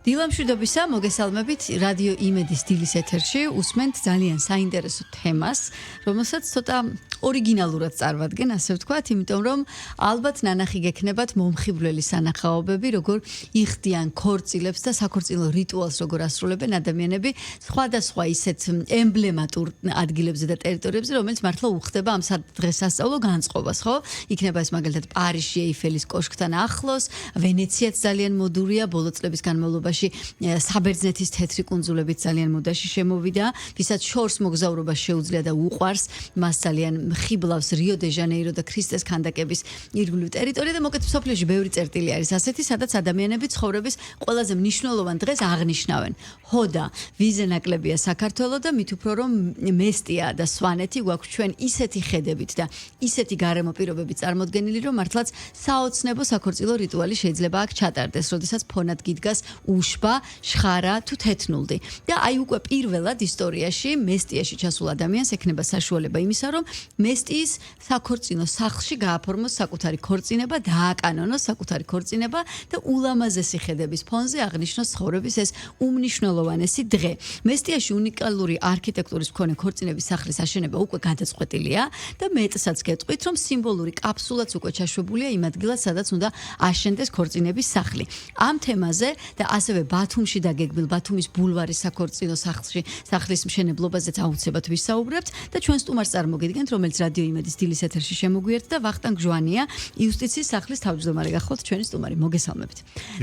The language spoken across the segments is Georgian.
დილამშვიდობისა, მოგესალმებით რადიო იმედის დილის ეთერში უსმენთ ძალიან საინტერესო თემას, რომელსაც ცოტა ორიგინალურად წარვადგენ, ასე ვთქვათ, იმიტომ რომ ალბათ ნანახი გექნებათ მომხიბვლელი სანახაობები, როგორ იხდიან ქორწილებს და საქორწილო რიტუალს როგორ ასრულებენ ადამიანები სხვადასხვა ისეთ ემბლემატურ ადგილებზე და ტერიტორიებზე, რომელიც მართლა უხდება ამ დღესასწაულო განწყობას, ხო? იქნება ეს მაგალითად პარიზში ეიფელის კოშკთან ახლოს, ვენეციაც ძალიან მოდურია, ბოლო წლების განმავლობაში საბერძნეთის თეთრი კუნძულებით ძალიან მოდაში შემოვიდა, ვისაც შორს მოგზაურობა შეუძლია და უყვარს, მას ძალიან ხიბლავს რიო დე ჟანეირო და ქრისტეს ქანდაკების ირგვლივ ტერიტორია და მოკეთ მსოფლიოში ბევრი წერტილი არის ასეთი, სადაც ადამიანები ცხოვრების ყველაზე მნიშვნელოვან დღეს აღნიშნავენ. ჰოდა, ვიზე ნაკლებია საქართველო და მით უფრო რომ მესტია და სვანეთი გვაქვს ჩვენ ისეთი ხედებით და ისეთი გარემო პირობები წარმოდგენილი, რომ მართლაც საოცნებო საქორწილო რიტუალი შეიძლება აქ ჩატარდეს, როდესაც ფონად გიდგას უშბა, შხარა თუ თეთნულდი. და აი უკვე პირველად ისტორიაში მესტიაში ჩასულ ადამიანს ექნება საშუალება იმისა, რომ მესტიის საქორწინო სახლში გააფორმოს საკუთარი ქორწინება, დააკანონოს საკუთარი ქორწინება და ულამაზესი ხედების ფონზე აღნიშნოს ცხოვრების ეს უმნიშვნელოვანესი დღე. მესტიაში უნიკალური არქიტექტურის მქონე ქორწინების სახლის აშენება უკვე გადაწყვეტილია და მეტსაც გეტყვით, რომ სიმბოლური კაფსულაც უკვე ჩაშვებულია იმ ადგილას, სადაც უნდა აშენდეს ქორწინების სახლი. ამ თემაზე და ასევე ბათუმში დაგეგმილ ბათუმის ბულვარის საქორწინო სახლის მშენებლობაზეც აუცილებლად ვისაუბრებთ და ჩვენ სტუმარს წარმოგიდგენთ, რომელიც რადიო იმედის დილის ეთერში შემოგვიერთდა და ვახტანგ ჟვანია, იუსტიციის სახლის თავმჯდომარე გახლავთ ჩვენი სტუმარი. მოგესალმებით.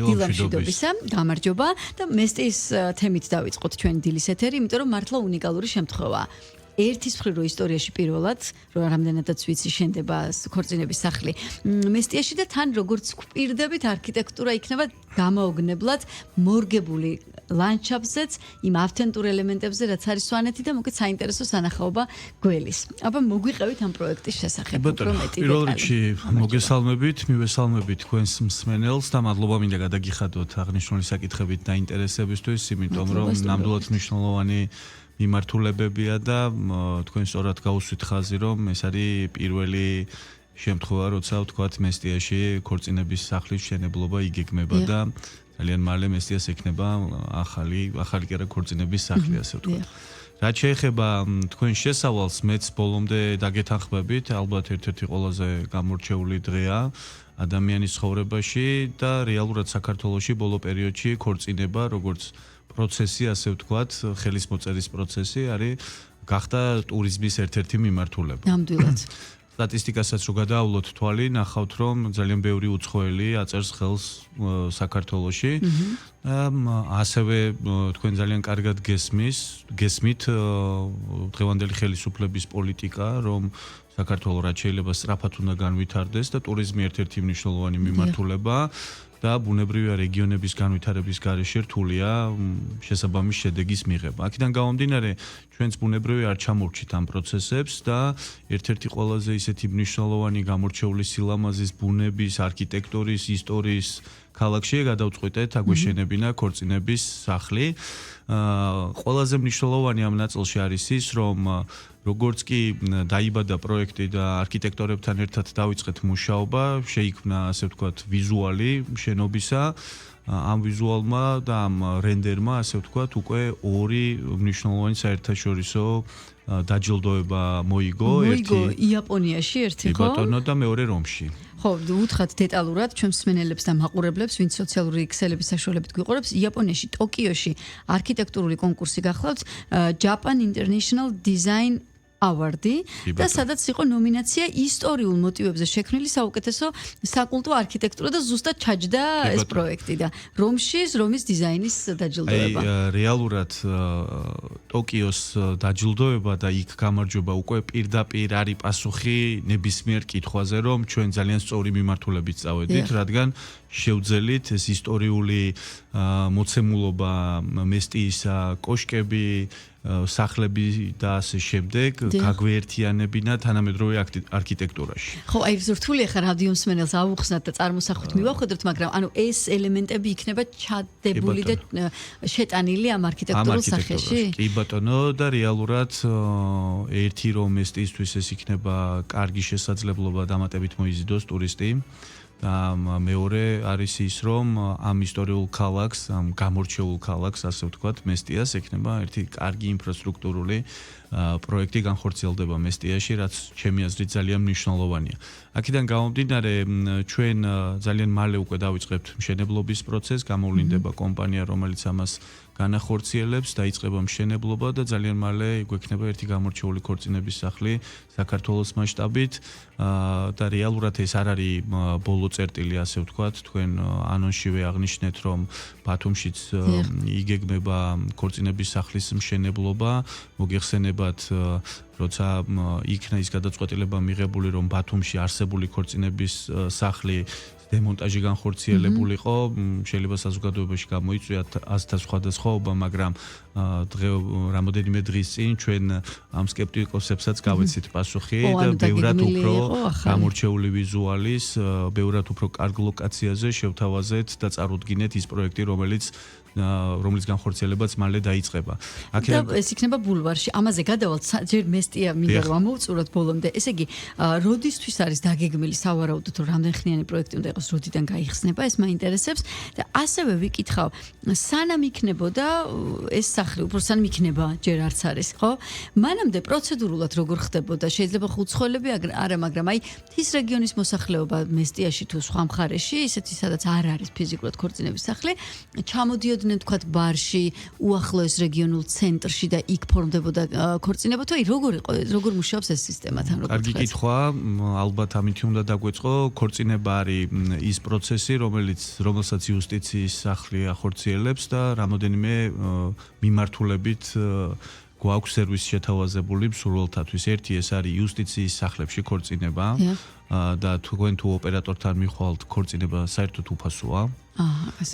დილამშვიდობისა, გამარჯობა და მესტიის თემით დავიწყოთ ჩვენი დილის ეთერი, იმიტომ რომ მართლა უნიკალური შემთხვევაა. ერთის მხრივ რო ისტორიაში პირველად, რო რამდენადაც ვიცი, შენდება ქორწინების სახლი მესტიაში და თან როგორც გვპირდებით არქიტექტურა იქნება გამაოგნებლად მორგებული ლანდშაფტზეც, იმ ავთენტურ ელემენტებზე, რაც არის სვანეთი და მოკეთ საინტერესო სანახაობა გველის. აბა მოგვიყევით ამ პროექტის შესახებ უფრო მეტი პირველ რიგში მოგესალმებით, მივესალმებით თქვენს მსმენელს და მადლობა მინდა გადაგიხადოთ აღნიშნული საკითხებით დაინტერესებისთვის, იმიტომ რომ ნამდვილად მნიშვნელოვანი მიმართულებებია და თქვენ სწორად გაუსვით ხაზი, რომ ეს არის პირველი შემთხვევა, როცა ვთქვათ მესტიაში ქორწინების სახლის მშენებლობა იგეგმება და ძალიან მალე მესტიას ექნება ახალი კი არა ქორწინების სახლი, ასე ვთქვათ. რაც შეეხება თქვენ შესავალს, მეც ბოლომდე დაგეთანხმებით, ალბათ ერთ-ერთი ყველაზე გამორჩეული დღეა ადამიანის ცხოვრებაში და რეალურად საქართველოში ბოლო პერიოდში ქორწინება, როგორც პროცესი, ასე ვთქვათ, ხელის მოწერის პროცესი არის გახდა ტურიზმის ერთ-ერთი მიმართულება. ნამდვილად. სტატისტიკასაც რო გადაავლოთ თვალი, ნახავთ, რომ ძალიან ბევრი უცხოელი აწერს ხელს საქართველოში. ასევე თქვენ ძალიან კარგად გესმით დღევანდელი ხელისუფლების პოლიტიკა, რომ საქართველო რაც შეიძლება სწრაფად უნდა განვითარდეს და ტურიზმი ერთ-ერთი მნიშვნელოვანი მიმართულებაა. და ბუნებრივია რეგიონების განვითარების გარეშე რთულია შესაბამის შედეგის მიღება. აქედან გამომდინარე, ჩვენც ბუნებრივია არ ჩამორჩით ამ პროცესებს და ერთ-ერთი ყველაზე ისეთი მნიშვნელოვანი გამორჩეული სილამაზის, ბუნების, არქიტექტურის, ისტორიის ქალაქშია გადავწყვიტეთ აგვეშენებინა ქორწინების სახლი. ყველაზე მნიშვნელოვანი ამ ნაწილში არის ის, რომ როგორც კი დაიბადა პროექტი და არქიტექტორებთან ერთად დავიწყეთ მუშაობა, შეიქმნა ასე ვთქვათ ვიზუალი შენობისა. ამ ვიზუალმა და ამ რენდერმა ასე ვთქვათ უკვე ორი მნიშვნელოვანი საერთაშორისო დაჯილდოება მოიგო. ერთი იაპონიაში, ერთი ხო? ბატონო და მეორე რომში. ხო, უთხრათ დეტალურად ჩვენ მსმენელებს და მაყურებლებს, ვინც სოციალური ქსელების საშუალებით გვიყურებს, იაპონიაში, ტოკიოში არქიტექტურული კონკურსი გახლავთ Japan International Design Award-ი და სადაც იყო ნომინაცია ისტორიულ მოტივებზე შექმნილი საუკეთესო საკულტო არქიტექტურა და ზუსტად ჩაჯდა ეს პროექტი და რომის დიზაინის დაჯილდოება. აი რეალურად ტოკიოს დაჯილდოება და იქ გამარჯვება უკვე პირდაპირ არის პასუხი ნებისმიერ კითხვაზე, რომ ჩვენ ძალიან სწორი მიმართულებით წავედით, რადგან შევძელით ეს ისტორიული მოცემულობა, მესტიის კოშკები, სახლები და ასე შემდეგ გაგვეერთიანებინა თანამედროვე არქიტექტურაში. ხო, აი რთული ახლა რადიო მსმენელს ავუხსნათ და წარმოსახვით მივახედოთ, მაგრამ ანუ ეს ელემენტები იქნება ჩადებული და შეტანილი ამ არქიტექტურულ სახეში. კი ბატონო და რეალურად ერთი რომ მესტიისთვის ეს იქნება კარგი შესაძლებლობა დამატებით მოიზიდოს ტურისტი. მეორე არის ის, რომ ამ ისტორიულ ქალაქს, ამ გამორჩეულ ქალაქს, ასე ვთქვათ, მესტიას ექნება ერთი კარგი ინფრასტრუქტურული პროექტი განხორციელდება მესტიაში, რაც ჩემი აზრით ძალიან მნიშვნელოვანია. აქედან გამომდინარე, ჩვენ ძალიან მალე უკვე დავიწყებთ მშენებლობის პროცესს, გამოვლინდება კომპანია, რომელიც ამას განახორციელებს, დაიწყება მშენებლობა და ძალიან მალე გვექნება ერთი გამორჩეული ქორწინების სახლი საქართველოს მასშტაბით და რეალურად ეს არ არის ბოლო წერტილი, ასე ვთქვათ, თქვენ ანონსშივე აღნიშნეთ, რომ ბათუმშიც იგეგმება ქორწინების სახლის მშენებლობა, მოგეხსენებათ როცა იქნა ის გადაწყვეტილება მიღებული, რომ ბათუმში არსებული ქორწინების სახლი დემონტაჟი განხორციელებულიყო, შეიძლება საზოგადოებაში გამოიწვიათ აზრთა სხვადასხვაობა, მაგრამ რამოდენიმე დღის წინ ჩვენ ამ სკეპტიკოსებსაც გავეცით პასუხი და ბევრად უფრო გამორჩეული ვიზუალის, ბევრად უფრო კარგ ლოკაციაზე შევთავაზეთ და წარუდგინეთ ის პროექტი, რომელიც განხორციელებაც მალე დაიწყება. და ეს იქნება ბულვარში. ამაზე გადავალთ, ჯერ მესტია მინდა რომ ამოვწუროთ ბოლომდე. ესე იგი, როდისთვის არის დაგეგმილი სავარაუდოდ რომ რამდენხნიანი პროექტი უნდა იყოს, როდიდან გაიხსნება, ეს მაინტერესებს და ასევე ვიკითხავ, სანამ იქნებოდა ეს სახლი, უფრო სანამ იქნება, ჯერ არც არის, ხო? მანამდე პროცედურულად როგორ ხდებოდა? შეიძლება ხუცხოველები არა, მაგრამ აი მთის რეგიონის მოსახლეობა მესტიაში თუ სხვა მხარეში, ისეთი სადაც არ არის ფიზიკურად ქორწინების სახლი, ჩამოდიოდნენ თქვათ ბარში, უახლოეს რეგიონულ ცენტრში და იქ ფორმდებოდა ქორწინება, თუ აი როგორ მუშაობს ეს სისტემა თან როგორ? კარგი კითხვა, ალბათ ამით უნდა დაგვეწყო, ქორწინება არის ის პროცესი, რომელსაც იუსტიციის სახლი ახორციელებს და რამოდენიმე მიმართულებით გვაქვს სერვისი შეთავაზებული მსურველთათვის. ერთი ეს არის იუსტიციის სახლებში ქორწინება და თქვენ თუ ოპერატორთან მიხვალთ, ქორწინება საერთოდ უფასოა.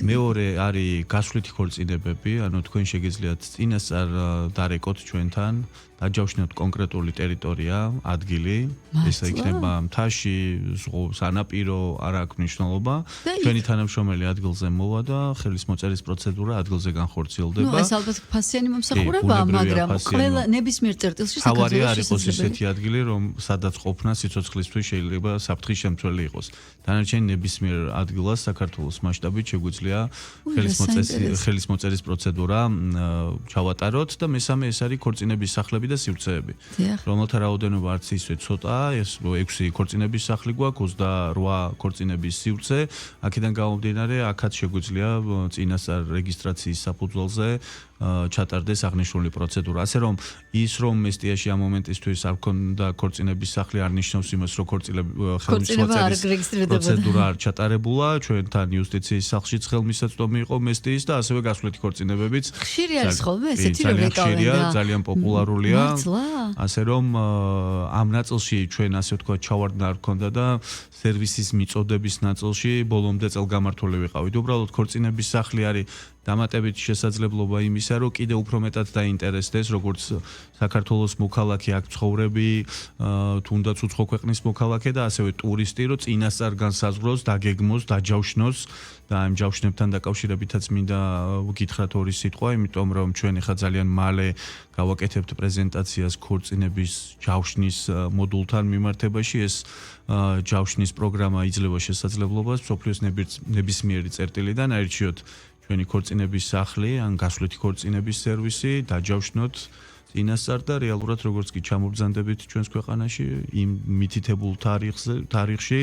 მეორე არის გასვლითი ქორწინებები, ანუ თქვენ შეგიძლიათ წინასწარ დარეკოთ ჩვენთან, დაჯავშნოთ კონკრეტული ტერიტორია, ადგილი, ეს იქნება მთაში, სანაპირო, არ აქვს მნიშვნელობა. ჩვენი თანამშრომელი ადგილზე მოვა და ხელის მოწერის პროცედურა ადგილზე განხორციელდება. ეს ალბათ ფასიანი მომსახურებაა, მაგრამ ყველა ნებისმიერ წერტილში თავარია არის ისეთი ადგილი, რომ სადაც ყოფნა სიცოცხლისთვის შეიძლება საფრთხის შემცველი იყოს. დანარჩენი ნებისმიერ ადგილას საქართველოს მასშტაბით შეგვიძლია ხელის მოწერის პროცედურა ჩავატაროთ და მესამე ეს არის ქორწინების სახლები და სივრცეები, რომელთა რაოდენობა არც ისე ცოტაა, ეს 6 ქორწინების სახლი გვაქვს, 28 ქორწინების სივრცე, აქედან გამომდინარე, აქაც შეგვიძლია წინასწარ რეგისტრაციის საფუძველზე ჩატარდეს აღნიშნული პროცედურა. ასე რომ ის რომ მესტიაში ამ მომენტისთვის არ ქონდა ქორწინების სახლი არ ნიშნავს იმას, რომ პროცედურა არ ჩატარებულა, ჩვენთან იუსტიციის სახლშიც ხელმისაწვდომი იყო მესტიის და ასევე გასვლითი ქორწინებებიც. ხშირი არის ხოლმე ესეთი რომ ეკავენ და ძალიან პოპულარულია. ასე რომ ამ ნაწილში ჩვენ ასე ვთქვათ ჩავარდნა არ ქონდა და სერვისის მიწოდების ნაწილში ბოლომდე წელგამართული ვიყავით. უბრალოდ ქორწინების სახლი არის დამატებით შესაძლებლობა იმისა, რომ კიდევ უფრო მეტად დაინტერესდეს, როგორც საქართველოს მოქალაქე, აქ ცხოვრები, თუნდაც უცხო ქვეყნის მოქალაქე და ასევე ტურისტი, რომ წინასწარ განსაზღვროს, დაგეგმოს, დაჯავშნოს და ამ ჯავშნებთან დაკავშირებითაც მინდა ვკითხრათ ორი სიტყვა, იმიტომ რომ ჩვენ ახლა ძალიან მალე გავაკეთებთ პრეზენტაციას ქორწინების ჯავშნის მოდულთან მიმართებაში. ეს ჯავშნის პროგრამა იძლევა შესაძლებლობას მსოფლიოს ნებისმიერი წერტილიდან აირჩიოთ ჩვენი ქორწინების სახლი, ან გასვლითი ქორწინების სერვისი, დაჯავშნოთ წინასწარ და რეალურად როგორც კი ჩამობრძანდებით ჩვენს ქვეყანაში იმ მითითებულ თარიღში,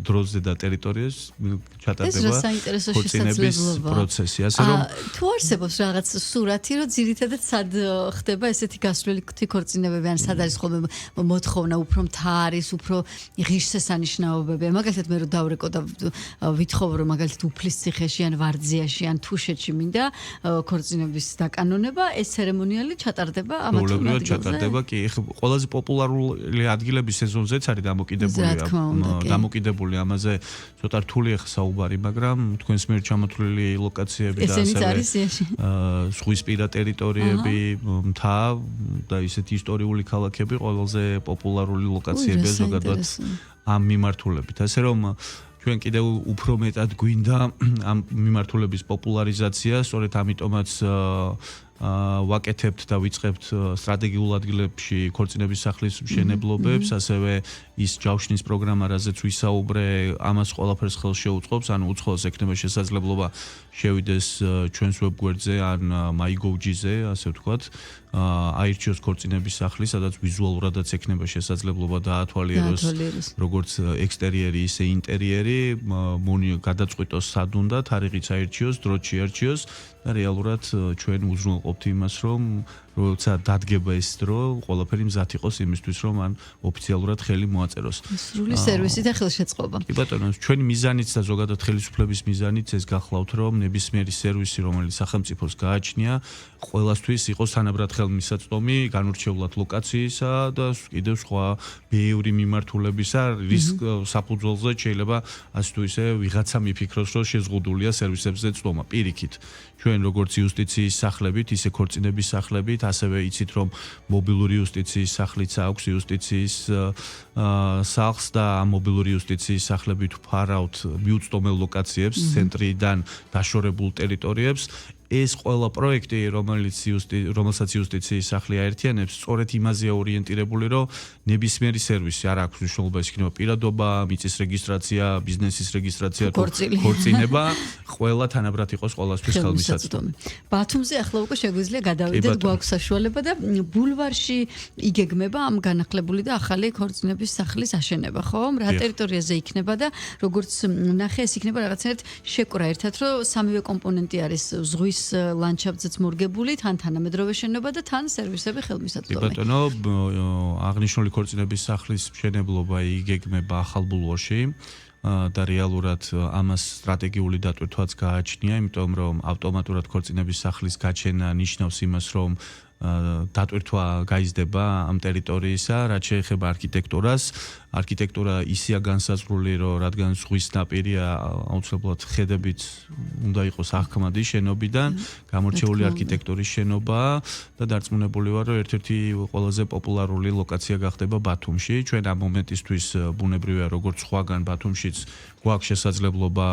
დროზე და ტერიტორიას ჩატარდება ქორწინების პროცესი. ასე რომ თუ არსებობს რაღაც სურათი, რომ ძირითადად სად ხდება ესეთი გასვლითი ქორწინებები, ან სად არის ხოლმე მოთხოვნა, უფრო მთა არის, უფრო ღირსშესანიშნაობები. მაგალითად მე რომ დავრეკო და ვითხოვ რომ მაგალითად უფლისციხეში ან ვარძიაში ან თუშეთში მინდა ქორწინების დაკანონება, ეს ცერემონიალი ჩატარდება ამათ ადგილზე. ჩატარდება, კი, ყველაზე პოპულარული ადგილები სეზონზეც არის დამოკიდებული ამაზე ცოტა რთულია საუბარი, მაგრამ თქვენს მიერ ჩამოთვლილი ლოკაციები და ასევე ზღვისპირა ტერიტორიები, მთა და ისეთი ისტორიული ქალაქები ყველაზე პოპულარული ლოკაციებია ზოგადად ამ მიმართულებით. ასე რომ ჩვენ კიდევ უფრო მეტად გვინდა ამ მიმართულების პოპულარიზაცია, სწორედ ამიტომაც ვაკეთებთ და ვიწყებთ სტრატეგიულ ადგილებში ქორწინების სახლის მშენებლობებს, ასევე ის ჯავშნის პროგრამა, რაზეც ვისაუბრე, ამას ყველაფერს ხელს შეუწყობს, ანუ უცხოელს ექნება შესაძლებლობა შევიდეს ჩვენს ვებგვერდზე ან MyGoG-ზე, ასე ვთქვათ, აირჩიოს ქორწინების სახლი, სადაც ვიზუალურადაც ექნება შესაძლებლობა დაათვალიეროს როგორც ექსტერიერი, ისე ინტერიერი, გადაწყვიტოს სად უნდა, თარიღიც აირჩიოს, დროც შეარჩიოს და რეალურად ჩვენ უზრუნველყოფთ იმას, რომ როცა დადგება ეს დრო, ყველაფერი მზად იყოს იმისთვის, რომ ან ოფიციალურად ხელი მოაწეროს. სრული სერვისი და ხელშეწყობა. კი ბატონო, ჩვენი მიზანიც და ზოგადად ხელისუფლების მიზანიც ეს გახლავთ, რომ ნებისმიერი სერვისი, რომელიც სახელმწიფოს გააჩნია, ყველასთვის იყოს თანაბრად ხელმისაწვდომი, განურჩევლად ლოკაციისა და კიდევ სხვა ბევრი მიმართულებისა, რის საფუძველზე შეიძლება ასე თუ ისე ვიღაცა მიფიქროს, რომ შეზღუდულია სერვისებზე წვდომა. პირიქით, ჩვენ როგორც იუსტიციის სახლებით, ისე ქორწინების სახლებით, ასევე იცით, რომ მობილური იუსტიციის სახლიც აქვს იუსტიციის სახლს და ამ მობილური იუსტიციის სახლებით ვფარავთ მიუწვდომელ ლოკაციებს, ცენტრიდან დაშორებულ ტერიტორიებს. ეს ყველა პროექტი, რომელსაც იუსტიციის სახლი აერთიანებს, სწორედ იმაზეა ორიენტირებული, რომ ნებისმიერი სერვისი არ აქვს მნიშვნელობა, ის იქნება პირადობა, მიწის რეგისტრაცია, ბიზნესის რეგისტრაცია, ქორწინება, ყველა თანაბრად იყოს ყველასთვის ხელმისაწვდომი. ბათუმზე ახლა უკვე შეგვიძლია გადავიდეთ, გვაქვს საშუალება და ბულვარში იგეგმება ამ განახლებული და ახალი ქორწინების სახლის აშენება, ხო? რა ტერიტორიაზე იქნება და როგორც ნახე, ეს იქნება რაღაცნაირად შეკვრა ერთად, რომ სამივე კომპონენტი არის ზღვის ლანდშაფტზეც მორგებული, თან თანამედროვე შენობა და თან სერვისები ხელმისაწვდომი. ბატონო, აღნიშნული ქორწინების სახლის მშენებლობა იგეგმება ახალ ბულვარში და რეალურად ამას სტრატეგიული დატვირთვაც გააჩნია, იმიტომ რომ ავტომატურად ქორწინების სახლის გაჩენა ნიშნავს იმას, რომ დატვირთვა გაიზრდება ამ ტერიტორიისა, რაც შეეხება არქიტექტურას. არქიტექტურა ისეა განსაზღვრული, რომ რადგან ზღვის ნაპირია, აუცილებლად ხედებით უნდა იყოს აღქმადი შენობიდან, გამორჩეული არქიტექტურის შენობაა და დარწმუნებული ვარ, რომ ერთ-ერთი ყველაზე პოპულარული ლოკაცია გახდება ბათუმში. ჩვენ ამ მომენტისთვის ბუნებრივია, როგორც სხვაგან ბათუმშიც გვაქვს შესაძლებლობა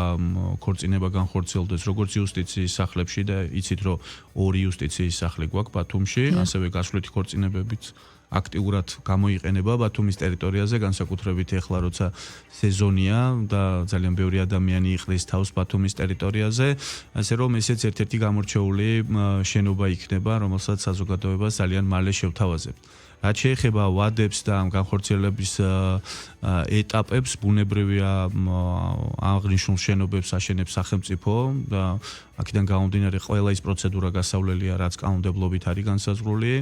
ქორწინება განხორციელდეს, როგორც იუსტიციის სახლებში და იცით, რომ ორი იუსტიციის სახლი გვაქვს ბათუმში, ასევე გასვლითი ქორწინებებიც აქტიურად გამოიყენება ბათუმის ტერიტორიაზე, განსაკუთრებით ეხლა როცა სეზონია და ძალიან ბევრი ადამიანი იყრის თავს ბათუმის ტერიტორიაზე, ასე რომ ესეც ერთ-ერთი გამორჩეული შენობა იქნება, რომელსაც საზოგადოებას ძალიან მალე შევთავაზებთ. რაც შეეხება ვადებს და ამ განხორციელების ეტაპებს, ბუნებრივია აღნიშნულ შენობებს აშენებს სახელმწიფო და აქედან გამომდინარე ყველა ის პროცედურა გასავლელია, რაც კანონმდებლობით არის განსაზღვრული.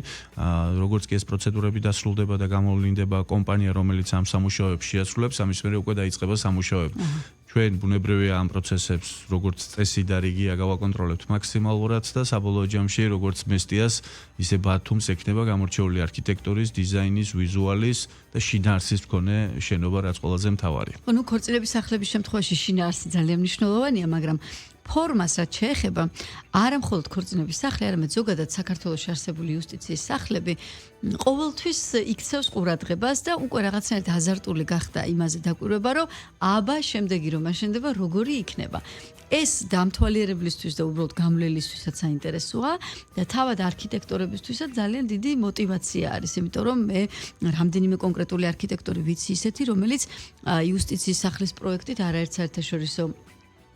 როგორც კი ეს პროცედურები დასრულდება და გამოვლინდება კომპანია, რომელიც ამ სამუშაოებს შეასრულებს, ამის მერე უკვე დაიწყება სამუშაოები. ჩვენ ბუნებრივია ამ პროცესებს, როგორც წესი და რიგია გავაკონტროლებთ მაქსიმალურად და საბოლოო ჯამში, როგორც მესტიას, ისე ბათუმს ექნება გამორჩეული არქიტექტურის, დიზაინის, ვიზუალის და შინაარსის მქონე შენობა, რაც ყველაზე მთავარია. ნუ ქორწინების სახლების შემთხვევაში შინაარსი ძალიან მნიშვნელოვანია, მაგრამ ფორმას რაც შეეხება, არა მხოლოდ ქორწინების სახლი, არამედ ზოგადად საქართველოში არსებული იუსტიციის სახლები ყოველთვის იქცევს ყურადღებას და უკვე რაღაცნაირად აზარტული გახდა იმაზე დაკვირვება, რომ აბა შემდეგი რომ აშენდება, როგორი იქნება. ეს დამთვალიერებლისთვის და უბრალოდ გამლელისთვისაც საინტერესოა და თავად არქიტექტორებისთვისაც ძალიან დიდი мотиваცია არის, იმიტომ რომ მე რამდენიმე კონკრეტული არქიტექტორი ვიცი ისეთი, რომელიც იუსტიციის სახლის პროექტით არაერთ საერთაშორისო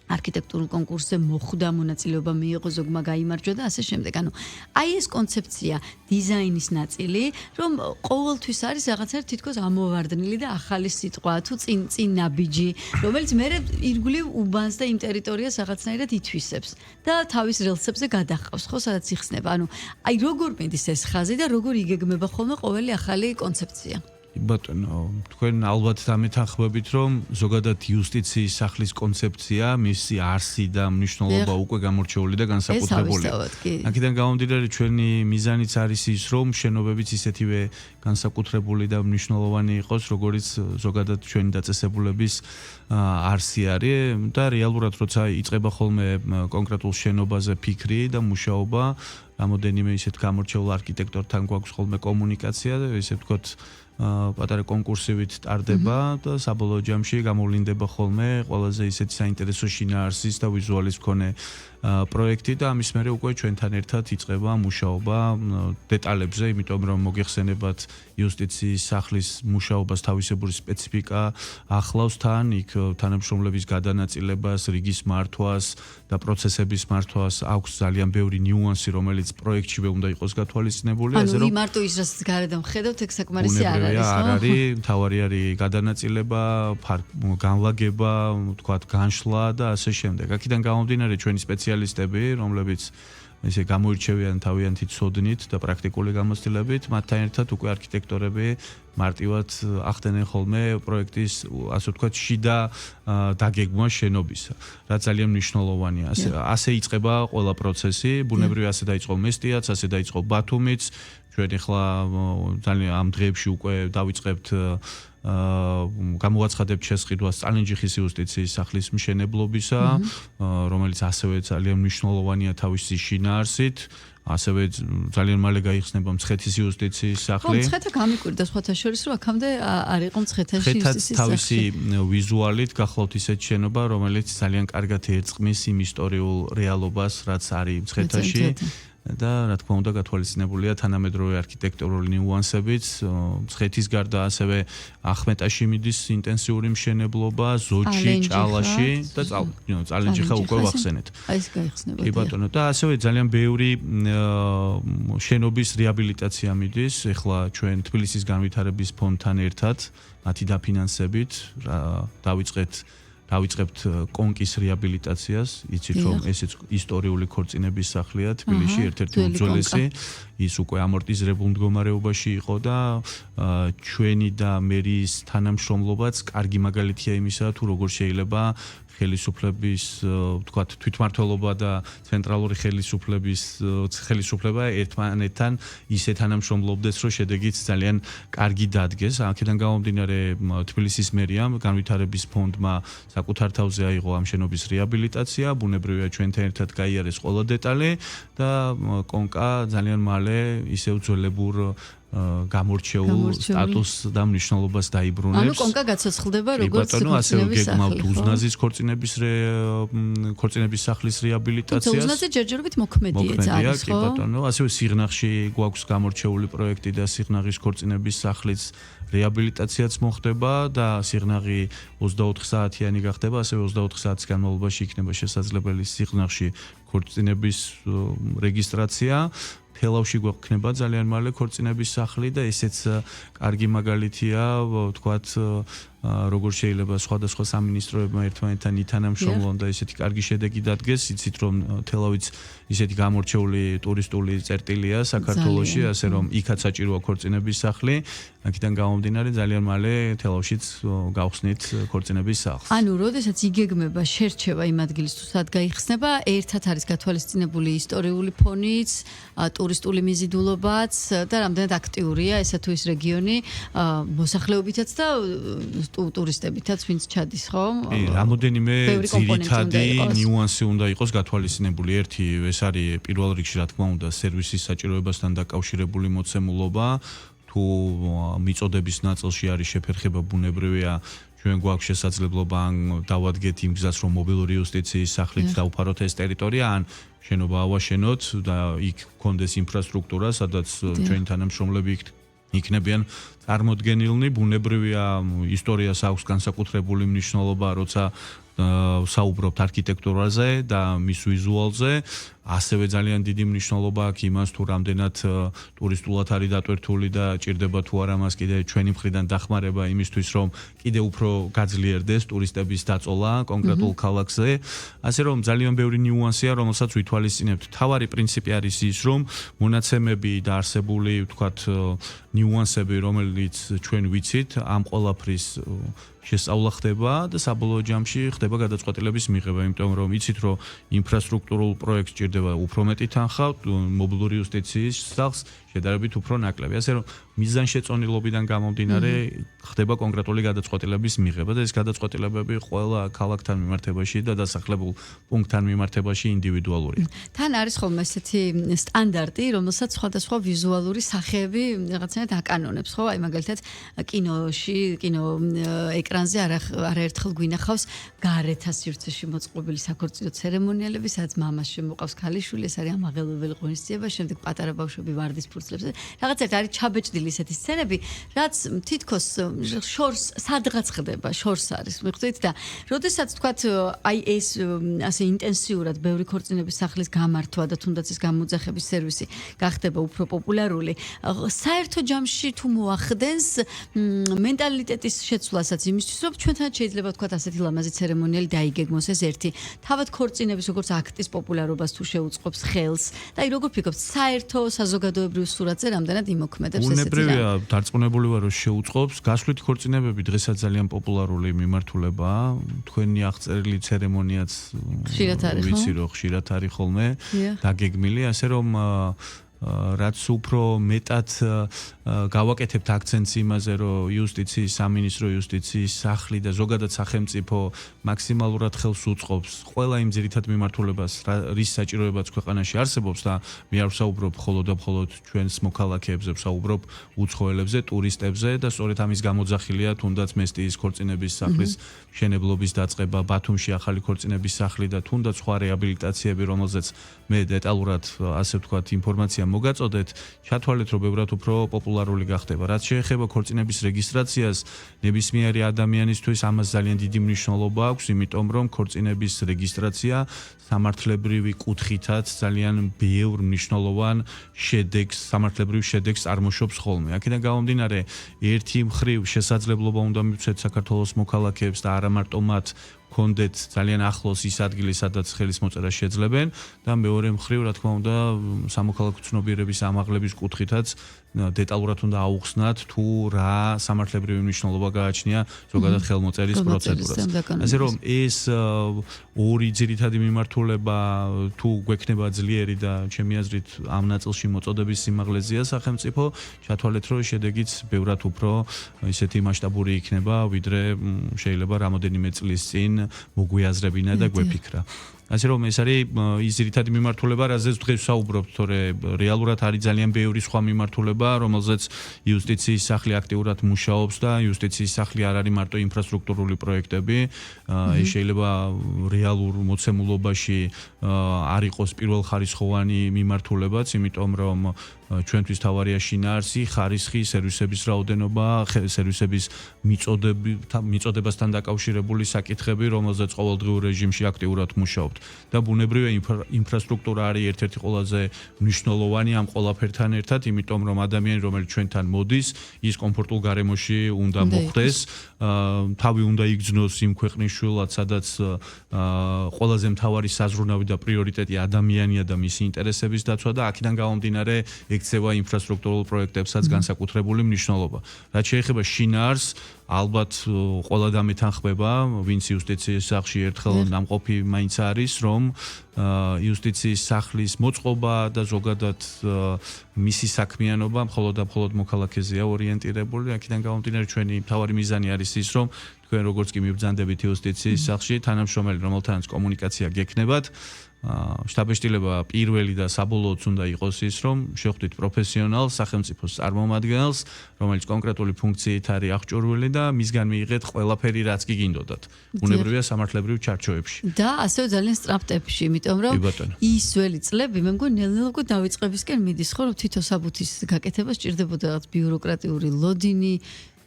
არქიტექტურულ კონკურსზე მოხვდა, მონაწილეობა მიიღო, ზოგმა გაიმარჯვა და ასე შემდეგ. ანუ აი ეს კონცეფცია, დიზაინის ნაწილი, რომ ყოველთვის არის რაღაცნაირად თითქოს ამოვარდნილი და ახალი სიტყვა, თუ წინ ნაბიჯი, რომელიც მერე ირგვლივ უბანს და იმ ტერიტორიას რაღაცნაირად ითვისებს და თავის რელსებზე გადაჰყავს, ხო, სადაც იხსნება. ანუ აი როგორ მიდის ეს ხაზი და როგორ იგეგმება ხოლმე ყოველი ახალი კონცეფცია. ბატონო, თქვენ ალბათ დამეთანხმებით, რომ ზოგადად იუსტიციის სახლის კონცეფცია, მისი არსი და მნიშვნელობა უკვე გამორჩეული და განსაკუთრებული. აქედან გამომდინარე, ჩვენი მიზანიც არის ის, რომ შენობებიც ისეთივე განსაკუთრებული და მნიშვნელოვანი იყოს, როგორც ზოგადად ჩვენი დაწესებულების არსი არის და რეალურად როცა იწყება ხოლმე კონკრეტულ შენობაზე ფიქრი და მუშაობა, რამოდენიმე ისეთ გამორჩეულ არქიტექტორთან გვაქვს ხოლმე კომუნიკაცია და ესე ვთქვათ პატარა კონკურსივით ტარდება და საბოლოო ჯამში გამოვლინდება ხოლმე ყველაზე ისეთი საინტერესო შინაარსის და ვიზუალის მქონე პროექტი და ამის მერე უკვე ჩვენთან ერთად იწყება მუშაობა დეტალებზე, იმიტომ რომ მოგეხსენებათ იუსტიციის სახლის მუშაობას თავისებური სპეციფიკა ახლავს თან, იქ თანამშრომლების გადანაწილებას, რიგის მართვას და პროცესების მართვას აქვს ძალიან ბევრი ნიუანსი, რომელიც პროექტშივე უნდა იყოს გათვალისწინებული, ასე რომ მარტო ის რაც გარედან ხედავთ, ეგ საკმარისი არ არის, ხო? არ არის, მთავარი არის გადანაწილება, განლაგება, თქვათ, განშლა და ასე შემდეგ. აქედან გამომდინარე ჩვენი სპეციალისტები, რომლებიც ესე გამოირჩევიან თავიანთი ცოდნით და პრაქტიკული გამოცდილებით, მათთან ერთად უკვე არქიტექტორები მარტივად ახდენენ ხოლმე პროექტის, ასე ვთქვათ, შიდა დაგეგმვა შენობისა, რაც ძალიან მნიშვნელოვანია. ასე იწყება ყველა პროცესი, ბუნებრივი ასე დაიწყო მესტიაც, ასე დაიწყო ბათუმიც. ჩვენ ახლა ძალიან ამ დღეებში უკვე დავიწყებთ გამოვაცხადებთ შესყიდვას წალენჯიხის იუსტიციის სახლის მშენებლობისა, რომელიც ასევე ძალიან მნიშვნელოვანია თავისი შინაარსით. ასევე ძალიან მალე გაიხსნება მცხეთის იუსტიციის სახლი. მცხეთა გამიკვირდა სხვათა შორის, რომ აქამდე არ იყო მცხეთის იუსტიციის სახლი. თავისი ვიზუალით გახლავთ ისეთ შენობა, რომელიც ძალიან კარგად ერწყმის იმ ისტორიულ რეალობას, რაც არის მცხეთაში. და რა თქმა უნდა გათვალისწინებულია თანამედროვე არქიტექტურული ნიუანსებით, მცხეთის გარდა ასევე ახმეტაში მიდის ინტენსიური მშენებლობა, ზოჯში, ჭალაში და წალენჯიხა უკვე ვახსენეთ. აი ეს გაიხსნება. კი ბატონო, და ასევე ძალიან ბევრი შენობის რეაბილიტაცია მიდის, ეხლა ჩვენ თბილისის განვითარების ფონდთან ერთად, მათი დაფინანსებით დავიწყებთ კონკის რეაბილიტაციას, იცით რომ ესეც ისტორიული ქორწინების სახლია თბილისში, ერთ-ერთი უძველესი, ის უკვე ამორტიზირებულ მდგომარეობაში იყო და ჩვენი და მერის თანამშრომლობაც კარგი მაგალითია იმისა, თუ როგორ შეიძლება ხელისუფლების, ვთქვათ, თვითმმართველობა და ცენტრალური ხელისუფლება ერთმანეთთან ისე თანამშრომლობდეს, რომ შედეგიც ძალიან კარგი დადგეს. აქედან გამომდინარე თბილისის მერიამ განვითარების ფონდმა საკუთარ თავზე აიღო ამ შენობის რეაბილიტაცია, ბუნებრივია ჩვენთან ერთად გაიარეს ყველა დეტალი და კონკა ძალიან მალე ისევ ძველებურ გამორჩეულ სტატუსს და მნიშვნელობას დაიბრუნებს. ანუ კონკა გაცოცხლდება როგორც ქორწინების სახლი. გეგმავთ უზნაძის ქორწინების სახლის რეაბილიტაციას. უზნაძე ჯერჯერობით მოქმედია არის, ხო? კი ბატონო, ასევე სიღნაღში გვაქვს გამორჩეული პროექტი და სიღნაღის ქორწინების სახლის რეაბილიტაციაც მოხდება და სიღნაღი 24 საათიანი გახდება, ასევე 24 საათის განმავლობაში იქნება შესაძლებელი სიღნაღში ქორწინების რეგისტრაცია. თელავში გვექნება ძალიან მალე ქორწინების სახლი და ესეც კარგი მაგალითია, ვთქვათ, როგორ შეიძლება სხვადასხვა სამინისტროებმა ერთმანეთთან ითანამშრომლონ და ესეთი კარგი შედეგი დადგეს. იცით რომ თელავიც ისეთი გამორჩეული ტურისტული წერტილია საქართველოში, ასე რომ იქაც საჭიროა ქორწინების სახლი. აქედან გამომდინარე ძალიან მალე თელავშიც გავხსნით ქორწინების სახლს. ანუ როდესაც იგეგმება, შერჩევა იმ ადგილის თუ სად გაიხსნება, ერთად არის გათვალისწინებული ისტორიული ფონიც, ტურისტული მიზიდულობაც და რამდენად აქტიურია ესა თუ ის რეგიონი მოსახლეობითაც და ტურისტებითაც ვინც ჩადის, ხო? რამოდენიმე ძირითადი ნიუანსი უნდა იყოს გათვალისწინებული. ერთი ეს არის პირველ რიგში, რა თქმა უნდა, სერვისის საჭიროებასთან დაკავშირებული მოცემულობა, თუ მიწოდების ნაწილში არის შეფერხება, ბუნებრივია ჩვენ გვაქვს შესაძლებლობა ან დავადგეთ იმ გზას, რომ მობილური იუსტიციის სახლით დავფაროთ ეს ტერიტორია, ან შენობა ავაშენოთ და იქ გქონდეს ინფრასტრუქტურა, სადაც ჩვენი თანამშრომლები იქნებიან წარმოდგენილნი. ბუნებრივია ისტორიას აქვს განსაკუთრებული მნიშვნელობა, როცა საუბრობთ არქიტექტურაზე და მის ვიზუალზე. ასევე ძალიან დიდი მნიშვნელობა აქვს იმას, თუ რამდენად ტურისტულად არის დატვირთული და ჭირდება თუ არა მას კიდე ჩვენი მხრიდან დახმარება იმისთვის, რომ კიდე უფრო გაძლიერდეს ტურისტების დაწოლა კონკრეტულ ქალაქზე. ასე რომ ძალიან ბევრი ნიუანსია, რომელსაც ვითვალისწინებთ. თავარი პრინციპი არის ის, რომ მონაცემები და არსებული, ვთქვათ, ნიუანსები, რომელიც ჩვენ ვიცით, ამ ყველაფრის შესწავლა ხდება და საბოლოო ჯამში ხდება გადაწყვეტილების მიღება, იმიტომ რომ იცით, რომ ინფრასტრუქტურულ პროექტს ჭირდება უფრო მეტი თანხა, მობილური იუსტიციის სახლს შედარებით უფრო ნაკლები. ასე რომ მიზანშეწონილობიდან გამომდინარე ხდება კონკრეტული გადაწყვეტილების მიღება და ეს გადაწყვეტილებები ყველა ქალაქთან მიმართებაში და დასახლებულ პუნქტთან მიმართებაში ინდივიდუალურია. თან არის ხოლმე ესეთი სტანდარტი, რომელსაც სხვადასხვა ვიზუალური სახეები რაღაცნაირად აკანონებს, ხო? აი მაგალითად კინოში, კინო ეკრანზე არაერთხელ გვინახავს გარეთ სივრცეში მოწყობილი საქორწინო ცერემონიალები, სადაც მამას შემოყავს ქალიშვილი, ეს არის ამაღელვებელი ღონისძიება, შემდეგ პატარა ბავშვები ვარდის ფურცლებს. რაღაცა არის ჩაბეჭდილი ესეთი სცენები, რაც თითქოს შორს სადღაც ხდება, შორს არის, მიხვდით და როდესაც თქვათ აი ეს ასე ინტენსიურად ბევრი ქორწინების სახლის გამართვა და თუნდაც ეს გამოძახების სერვისი გახდება უფრო პოპულარული. საერთო ჯამში თუ მოახდენს მენტალიტეტის შეცვლასაც იმისთვის, რომ ჩვენთან შეიძლება თქვათ ასეთი ლამაზი ცერემონიალი დაიგეგმოს ეს ერთი. თავად ქორწინების როგორც აქტის პოპულარობას თუ შეუწყობს ხელს და აი როგორ ფიქრობთ, საერთო საზოგადოებრივ სურათზე რამდენად იმოქმედებს ესეთი რამ? უნებრევია, დარწმუნებული ვარ, რომ შეუწყობს. გასვლით ქორწინებები დღესაც ძალიან პოპულარული მიმართულებაა. თქვენი აღწერილი ცერემონიაც ვიცი რომ ხშირად არის ხოლმე დაგეგმილი, ასე რომ რაც უფრო მეტად გავაკეთებთ აქცენტს იმაზე, რომ იუსტიციის სამინისტრო, იუსტიციის სახლი და ზოგადად სახელმწიფო მაქსიმალურად ხელს უწყობს ყველა იმ ძირითად მიმართულებას, რის საჭიროებაც ქვეყანაში არსებობს და მე არ ვსაუბრობ მხოლოდ და მხოლოდ ჩვენს მოქალაქეებზე, ვსაუბრობ უცხოელებზე, ტურისტებზე და სწორედ ამის გამოძახილია თუნდაც მესტიის ქორწინების სახლის მშენებლობის დაწყება, ბათუმში ახალი ქორწინების სახლი და თუნდაც სხვა რეაბილიტაციები, რომელზეც მე დეტალურად ასე ვთქვათ ინფორმაცია მოგაწოდეთ, ჩათვალეთ, რომ ბევრად უფრო პოპულარული გახდება. რაც შეეხება ქორწინების რეგისტრაციას, ნებისმიერი ადამიანისთვის ამას ძალიან დიდი მნიშვნელობა აქვს, იმიტომ რომ ქორწინების რეგისტრაცია სამართლებრივი კუთხითაც ძალიან ბევრ მნიშვნელოვან შედეგს, სამართლებრივ შედეგს წარმოშობს ხოლმე. აქედან გამომდინარე, ერთი მხრივ შესაძლებლობა უნდა მივცეთ საქართველოს მოქალაქეებს და არა მარტო მათ კონდეთ ძალიან ახლოს ის ადგილი, სადაც ხელის მოწერა შეძლებენ და მეორე მხრივ, რა თქმა უნდა, სამოქალაქო ცნობიერების ამაღლების კუთხითაც დეტალურად უნდა აუხსნათ თუ რა სამართლებრივი მნიშვნელობა გააჩნია ზოგადად ხელმოწერის პროცედურას. ასე რომ ეს ორი ძირითადი მიმართულება თუ გვექნება ძლიერი და ჩემი აზრით ამ ნაწილში მოწოდების სიმაღლეზეა სახელმწიფო, ჩათვალეთ, რომ შედეგიც ბევრად უფრო ისეთი მასშტაბური იქნება, ვიდრე შეიძლება რამოდენიმე წლის წინ მოგვიაზრებინა და გვეფიქრა. ასე რომ ეს არის ის ძირითადი მიმართულება, რაზეც დღეს ვსაუბრობთ, თორე რეალურად არის ძალიან ბევრი სხვა მიმართულება, რომელზეც იუსტიციის სახლი აქტიურად მუშაობს და იუსტიციის სახლი არ არის მარტო ინფრასტრუქტურული პროექტები, ეს შეიძლება რეალურ მოცემულობაში არ იყოს პირველხარისხოვანი მიმართულებაც, იმიტომ რომ ჩვენთვის თავარია შინაარსი, ხარისხი, სერვისების რაოდენობა, სერვისების მიწოდებასთან დაკავშირებული საკითხები, რომელზეც ყოველდღიურ რეჟიმში აქტიურად მუშაობთ. და ბუნებრივია ინფრასტრუქტურა არის ერთ-ერთი ყველაზე მნიშვნელოვანი ამ ყველაფერთან ერთად, იმიტომ რომ ადამიანი, რომელიც ჩვენთან მოდის, ის კომფორტულ გარემოში უნდა მოხვდეს, თავი უნდა იგრძნოს იმ ქვეყნის შვილად, სადაც ყველაზე მთავარი საზრუნავი და პრიორიტეტი ადამიანია და მისი ინტერესების დაცვა და აქედან გამომდინარე ექცევა ინფრასტრუქტურულ პროექტებსაც განსაკუთრებული მნიშვნელობა. რაც შეეხება შინაარსს, ალბათ ყველა დამეთანხმება, ვინც იუსტიციის სახლში ერთხელ ნამყოფი მაინც არის, რომ იუსტიციის სახლის მოწყობა და ზოგადად მისი საქმიანობა მხოლოდ და მხოლოდ მოქალაქეზეა ორიენტირებული. აქედან გამომდინარე ჩვენი მთავარი მიზანი არის ის, რომ თქვენ როგორც კი მიბრძანდებით იუსტიციის სახლში, თანამშრომელი, რომელთანაც კომუნიკაცია გექნებათ, შტაბ-ეშტილება პირველი და საბოლოოდ უნდა იყოს ის, რომ შეხვდით პროფესიონალ სახელმწიფოს წარმომადგენელს, რომელიც კონკრეტული ფუნქციით არის აღჭურვილი და მისგან მიიღეთ ყველაფერი, რაც კი გინდოდათ. ბუნებრივია სამართლებრივ ჩარჩოებში. და ასევე ძალიან სწრაფ ტემპში, იმიტომ რომ ის ძველი წლები, მე მგონი ნელ-ნელა უკვე დავიწყებისკენ მიდის, ხო, რომ თითო საბუთის გაკეთება სჭირდებოდა რაღაც ბიუროკრატიული ლოდინი,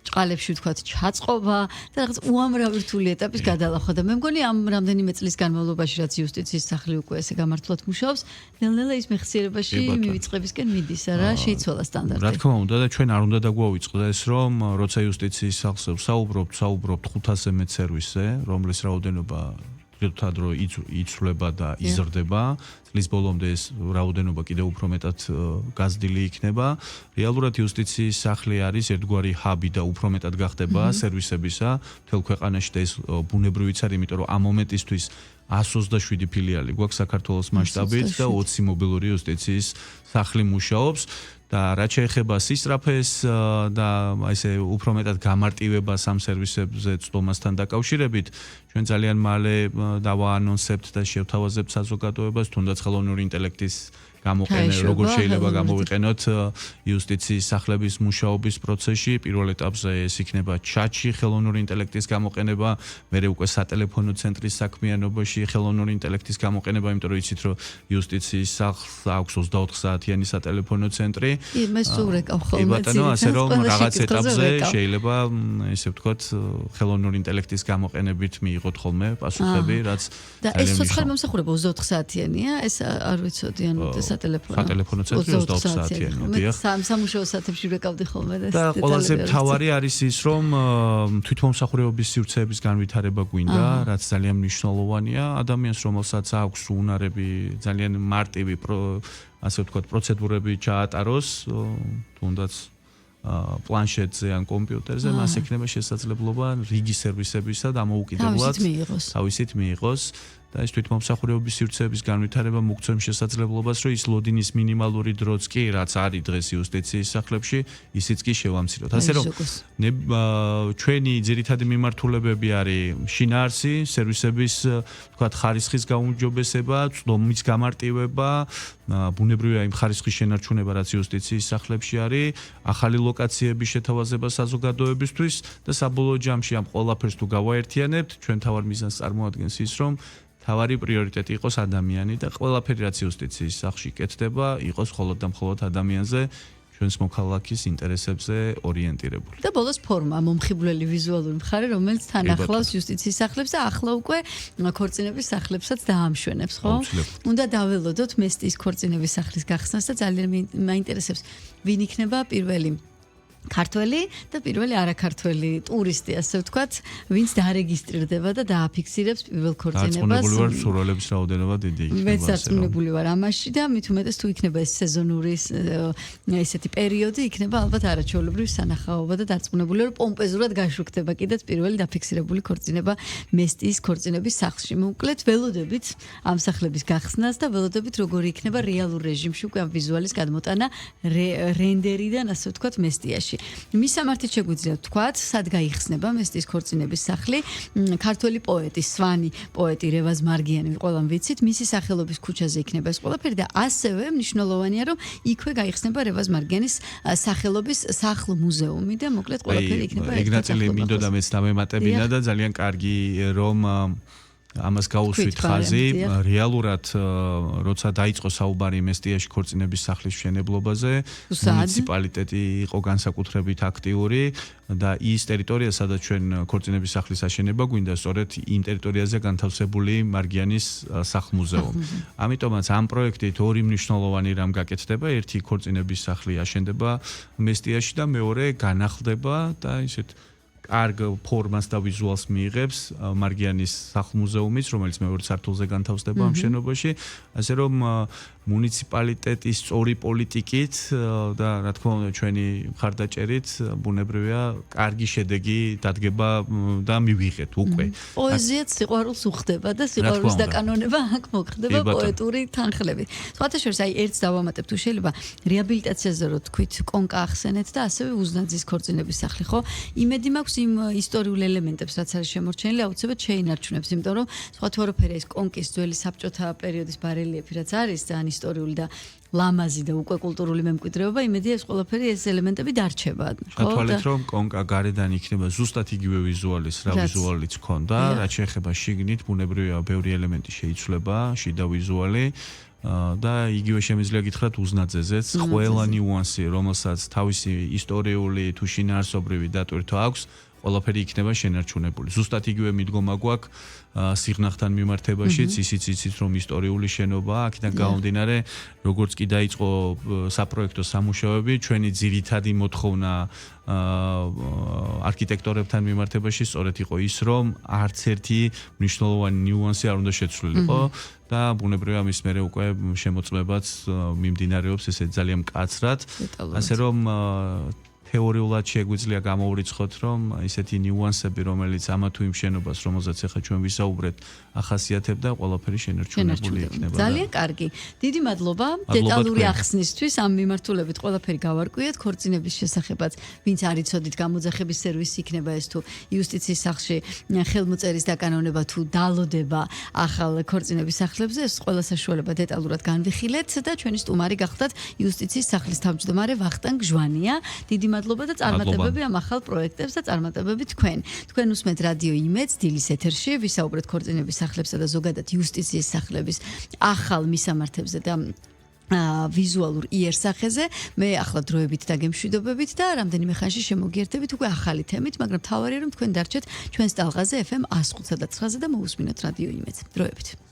ჭყალებში ვთქვათ ჩაწყობა და რაღაც უამრავი რთული ეტაპის გადალახვა და მე მგონი ამ რამდენიმე წლის განმავლობაში რაც იუსტიციის სახლი უკვე ესე გამართულად მუშაობს, ნელ-ნელა ის მეხსიერებაში მივიწყებისკენ მიდის, არა, შეიცვალა სტანდარტი. რა თქმა უნდა და ჩვენ არ უნდა დაგვაუწყდეს, რომ როცა იუსტიციის სახლზე ვსაუბრობთ 500-ზე მეტ სერვისზე, რომლის რაოდენობა დრო იცვლება და იზრდება. წლის ბოლომდე ეს რაოდენობა კიდევ უფრო მეტად გაზრდილი იქნება. რეალურად იუსტიციის სახლი არის ერთგვარი ჰაბი და უფრო მეტად გახდება სერვისებისა მთელ ქვეყანაში და ეს ბუნებრივიც არის, იმიტომ რომ ამ მომენტისთვის 127 ფილიალი გვაქვს საქართველოს მასშტაბით და 20 მობილური იუსტიციის სახლი მუშაობს. და რაც შეეხება სისწრაფეს და ესე უფრო მეტად გამარტივებას ამ სერვისებზე წვდომასთან დაკავშირებით, ჩვენ ძალიან მალე დავაანონსებთ და შევთავაზებთ საზოგადოებას, თუნდაც ხელოვნური ინტელექტის როგორ შეიძლება გამოვიყენოთ იუსტიციის სახლების მუშაობის პროცესში. პირველ ეტაპზე ეს იქნება ჩატში ხელოვნური ინტელექტის გამოყენება, მერე უკვე სატელეფონო ცენტრის საქმიანობაში ხელოვნური ინტელექტის გამოყენება, იმიტომ რომ იცით რომ იუსტიციის სახლს აქვს 24 საათიანი სატელეფონო ცენტრი. მე სურეკავ ხოლმე. ასე რომ რაღაც ეტაპზე შეიძლება ესე ვთქვათ ხელოვნური ინტელექტის გამოყენებით მიიღოთ ხოლმე პასუხები, რაც და ეს სოციალური მომსახურება 24 საათიანია, ეს არ ვიცოდი, ანუ სატელეფონო ცენტრი 24 საათიანია, დიახ. სამუშაო საათებში ვეკავდი ხოლმე და ყველაზე მთავარი არის ის, რომ თვითმომსახურებების სივრცეების განვითარება გვინდა, რაც ძალიან მნიშვნელოვანია. ადამიანს, რომელსაც აქვს უნარები ძალიან მარტივი ასე ვთქვათ პროცედურები ჩაატაროს, თუნდაც პლანშეტზე ან კომპიუტერზე, მას ექნება შესაძლებლობა რიგი სერვისებისა დამოუკიდებლად თავისით მიიღოს. და ეს თვითმომსახურებების სივრცეების განვითარება მოგცემს შესაძლებლობას, რომ ის ლოდინის მინიმალური დროც კი, რაც არის დღეს იუსტიციის სახლებში, ისიც კი შევამციროთ. ასე რომ ჩვენი ძირითადი მიმართულებები არის შინაარსი, სერვისების, თქვათ, ხარისხის გაუმჯობესება, წვდომის გამარტივება, ბუნებრივია იმ ხარისხის შენარჩუნება, რაც იუსტიციის სახლებში არის, ახალი ლოკაციების შეთავაზება საზოგადოებისთვის და საბოლოო ჯამში ამ ყველაფერს თუ გავაერთიანებთ, ჩვენ თავარ მიზანს წარმოადგენს ის, რომ თავარი პრიორიტეტი იყოს ადამიანი და ყველაფერი რაც იუსტიციის სახლში კეთდება, იყოს მხოლოდ და მხოლოდ ადამიანზე, ჩვენს მოქალაქის ინტერესებზე ორიენტირებული. და ბოლოს ფორმა, მომხიბვლელი ვიზუალური მხარე, რომელიც თან ახლავს იუსტიციის სახლებს და ახლა უკვე ქორწინების სახლებსაც დაამშვენებს, ხო? უნდა დაველოდოთ მესტიის ქორწინების სახლის გახსნას და ძალიან მაინტერესებს, ვინ იქნება პირველი ქართველი და პირველი არაქართველი ტურისტი, ასე ვთქვათ, ვინც დაარეგისტრირდება და დააფიქსირებს პირველ ქორწინებას. დარწმუნებული ვარ, სურვილების რაოდენობა დიდი იქნება. მეც დარწმუნებული ვარ ამაში და მით უმეტეს თუ იქნება ეს სეზონური ესეთი პერიოდი, იქნება ალბათ არაჩვეულებრივი სანახაობა და დარწმუნებული ვარ, პომპეზურად გაშუქდება კიდეც პირველი დაფიქსირებული ქორწინება მესტიის ქორწინების სახლში. მოკლედ ველოდებით ამ სახლების გახსნას და ველოდებით როგორი იქნება რეალურ რეჟიმში უკვე ამ ვიზუალის გადმოტანა რენდერიდან, ასე ვთქვათ, მესტიაში. მის სამართით შეგვიძლია ვთქვათ, სად გაიხსნება მესტიის ქორწინების სახლი. ქართველი პოეტი, სვანი პოეტი რევაზ მარგიანი, ყველამ ვიცით, მისი სახელობის ქუჩაზე იქნება ეს ყველაფერი და ასევე მნიშვნელოვანია, რომ იქვე გაიხსნება რევაზ მარგიანის სახელობის სახლ-მუზეუმი და მოკლედ ყველაფერი იქნება ეგ ნაწილი მინდოდა მეც დამემატებინა და ძალიან კარგი რომ ამას გაუსვით ხაზი, რეალურად როცა დაიწყო საუბარი მესტიაში ქორწინების სახლის მშენებლობაზე, მუნიციპალიტეტი იყო განსაკუთრებით აქტიური და ის ტერიტორია, სადაც ჩვენ ქორწინების სახლის აშენება გვინდა, სწორედ იმ ტერიტორიაზე განთავსებული მარგიანის სახლ-მუზეუმი. ამიტომაც ამ პროექტით ორი მნიშვნელოვანი რამ გაკეთდება, ერთი ქორწინების სახლი აშენდება მესტიაში და მეორე განახლდება და ისეთ კარგ ფორმას და ვიზუალს მიიღებს მარგიანის სახლ-მუზეუმიც, რომელიც მეორე სართულზე განთავსდება ამ შენობაში, ასე რომ მუნიციპალიტეტის სწორი პოლიტიკით და რა თქმა უნდა ჩვენი მხარდაჭერით ბუნებრივია კარგი შედეგი დადგება და მივიღეთ უკვე. პოეზიაც სიყვარულს უხდება და სიყვარულის დაკანონება აქ მოხდება პოეტური თანხლებით. სხვათა შორის აი ერთს დავამატებ, თუ შეიძლება რეაბილიტაციაზე რო თქვით, კონკა ახსენეთ და ასევე უზნაძის ქორწინების სახლი, ხო? იმედი მაქვს იმ ისტორიულ ელემენტებს, რაც არის შემორჩენილი, აუცილებლად შეინარჩუნებს, იმიტომ რომ სხვა თუ არაფერი ეს კონკის ძველი საბჭოთა პერიოდის ბარელიეფი რაც არის, ძალიან ისტორიული და ლამაზი და უკვე კულტურული მემკვიდრეობა, იმედია ეს ყველაფერი ეს ელემენტები დარჩება, ხო? გათვალეთ რომ კონკა გარედან იქნება ზუსტად იგივე ვიზუალის, რა ვიზუალიც ქონდა, რაც შეეხება შიგნით, ბუნებრივია ბევრი ელემენტი შეიცვლება, შიდა ვიზუალი და იგივე შემიძლია გითხრათ უზნაძეზეც, ყველა ნიუანსი, რომელსაც თავისი ისტორიული თუ შინაარსობრივი დატვირთვა აქვს, ყველაფერი იქნება შენარჩუნებული. ზუსტად იგივე მიდგომა გვაქვს სიღნაღთან მიმართებაშიც, ისიც იცით რომ ისტორიული შენობაა, აქედან გამომდინარე, როგორც კი დაიწყო საპროექტო სამუშაოები, ჩვენი ძირითადი მოთხოვნა არქიტექტორებთან მიმართებაში სწორედ იყო ის, რომ არც ერთი მნიშვნელოვანი ნიუანსი არ უნდა შეცვლილიყო და ბუნებრივია მის მერე უკვე შემოწმებაც მიმდინარეობს ესე ძალიან მკაცრად, ასე რომ თეორიულად შეგვიძლია გამოვრიცხოთ, რომ ისეთი ნიუანსები, რომელიც ამა თუ იმ შენობას, რომელზეც ახლა ჩვენ ვისაუბრეთ, ახასიათებდა, ყველაფერი შენარჩუნებული იქნება. ძალიან კარგი. დიდი მადლობა დეტალური ახსნისთვის. ამ მიმართულებით ყველაფერი გავარკვიეთ. ქორწინების შესახებაც, ვინც არ იცოდით, გამოძახების სერვისი იქნება ეს თუ იუსტიციის სახლში ხელმოწერის დაკანონება თუ დალოდება ახალ ქორწინების სახლებზე, ეს ყველა საშუალება დეტალურად განვიხილეთ და ჩვენი სტუმარი გახდათ იუსტიციის სახლის თავმჯდომარე ვახტანგ ჟვანია. დიდი მადლობა და წარმატებები ამ ახალ პროექტებს და წარმატებები თქვენ. თქვენ უსმენთ რადიო იმედს დილის ეთერში, ვისაუბრეთ ქორწინების სახლებსა და ზოგადად იუსტიციის სახლების ახალ მისამართებზე და ვიზუალურ იერსახეზე. მე ახლა დროებით დაგემშვიდობებით და რამდენიმე ხანში შემოგიერთებით უკვე ახალი თემით, მაგრამ თავარია რომ თქვენ დარჩეთ ჩვენს ტალღაზე FM 105.9-ზე და მოусმინოთ რადიო იმედს. დროებით.